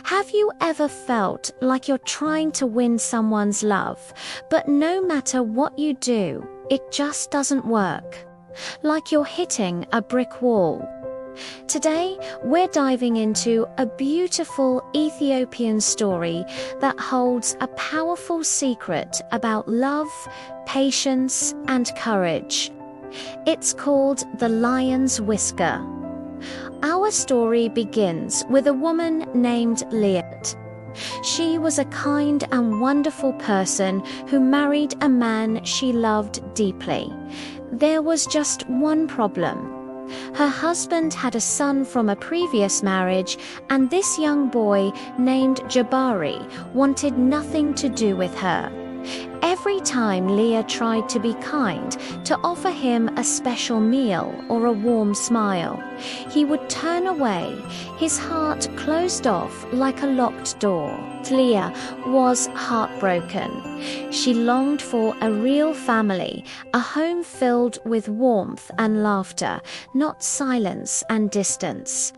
Have you ever felt like you're trying to win someone's love, but no matter what you do, it just doesn't work? Like you're hitting a brick wall. Today, we're diving into a beautiful Ethiopian story that holds a powerful secret about love, patience, and courage. It's called The Lion's Whisker. Our story begins with a woman named Leah. She was a kind and wonderful person who married a man she loved deeply. There was just one problem. Her husband had a son from a previous marriage, and this young boy named Jabari wanted nothing to do with her. Every time Leah tried to be kind, to offer him a special meal or a warm smile, he would turn away, his heart closed off like a locked door. Leah was heartbroken. She longed for a real family, a home filled with warmth and laughter, not silence and distance.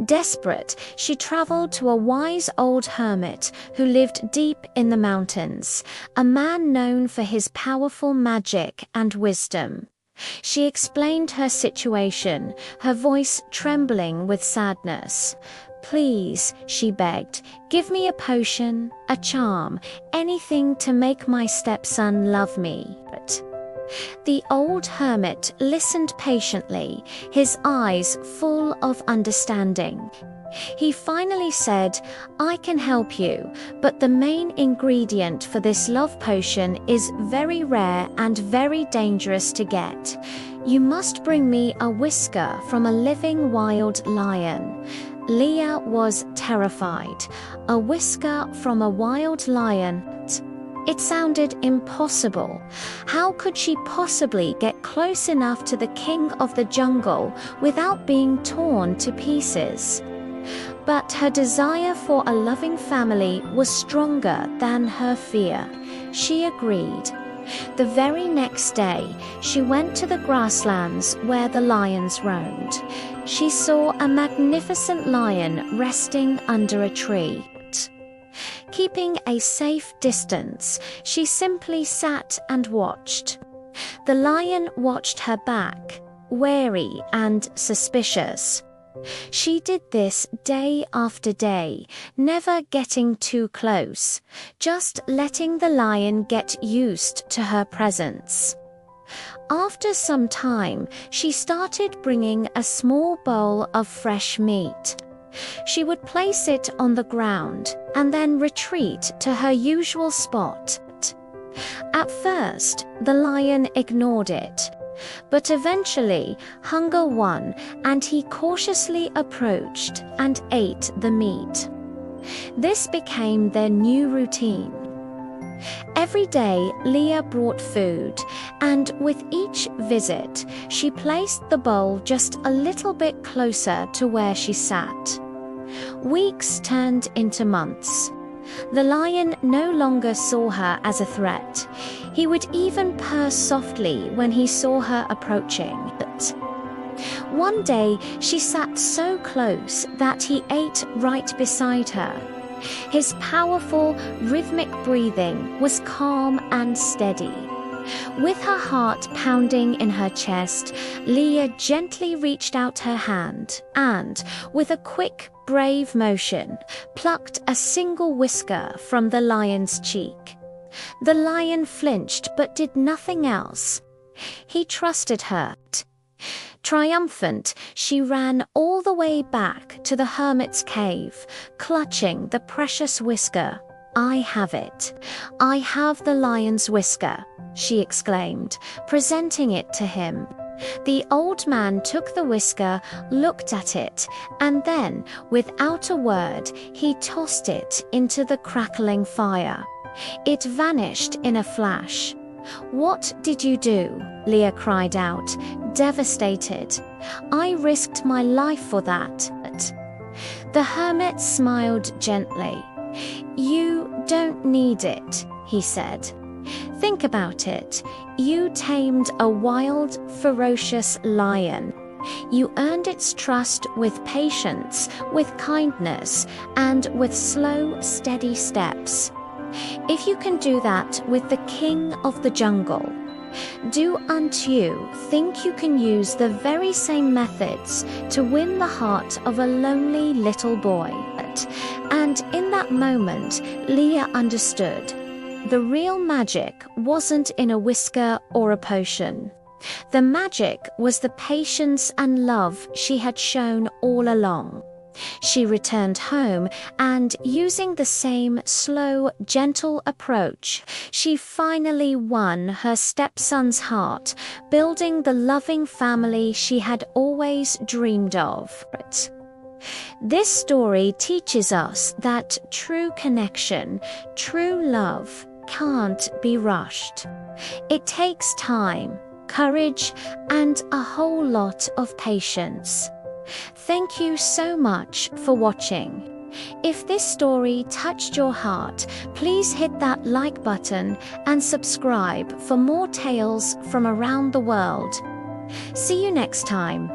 Desperate, she traveled to a wise old hermit who lived deep in the mountains, a man known for his powerful magic and wisdom. She explained her situation, her voice trembling with sadness. "Please," she begged, "give me a potion, a charm, anything to make my stepson love me." But the old hermit listened patiently, his eyes full of understanding. He finally said, "I can help you, but the main ingredient for this love potion is very rare and very dangerous to get. You must bring me a whisker from a living wild lion." Leah was terrified. A whisker from a wild lion? It sounded impossible. How could she possibly get close enough to the king of the jungle without being torn to pieces? But her desire for a loving family was stronger than her fear. She agreed. The very next day, she went to the grasslands where the lions roamed. She saw a magnificent lion resting under a tree. Keeping a safe distance, she simply sat and watched. The lion watched her back, wary and suspicious. She did this day after day, never getting too close, just letting the lion get used to her presence. After some time, she started bringing a small bowl of fresh meat. She would place it on the ground and then retreat to her usual spot. At first, the lion ignored it, but eventually hunger won and he cautiously approached and ate the meat. This became their new routine. Every day, Leah brought food, and with each visit, she placed the bowl just a little bit closer to where she sat. Weeks turned into months. The lion no longer saw her as a threat. He would even purr softly when he saw her approaching. But one day, she sat so close that he ate right beside her. His powerful, rhythmic breathing was calm and steady. With her heart pounding in her chest, Leah gently reached out her hand and, with a quick, brave motion, plucked a single whisker from the lion's cheek. The lion flinched but did nothing else. He trusted her. Triumphant, she ran all the way back to the hermit's cave, clutching the precious whisker. "I have it. I have the lion's whisker," she exclaimed, presenting it to him. The old man took the whisker, looked at it, and then, without a word, he tossed it into the crackling fire. It vanished in a flash. "What did you do?" Leah cried out, devastated. "I risked my life for that." The hermit smiled gently. "You don't need it," he said. "Think about it. You tamed a wild, ferocious lion. You earned its trust with patience, with kindness, and with slow, steady steps. If you can do that with the king of the jungle, do unto you think you can use the very same methods to win the heart of a lonely little boy. And in that moment, Leah understood. The real magic wasn't in a whisker or a potion. The magic was the patience and love she had shown all along. She returned home and, using the same slow, gentle approach, she finally won her stepson's heart, building the loving family she had always dreamed of. This story teaches us that true connection, true love, can't be rushed. It takes time, courage, and a whole lot of patience. Thank you so much for watching. If this story touched your heart, please hit that like button and subscribe for more tales from around the world. See you next time.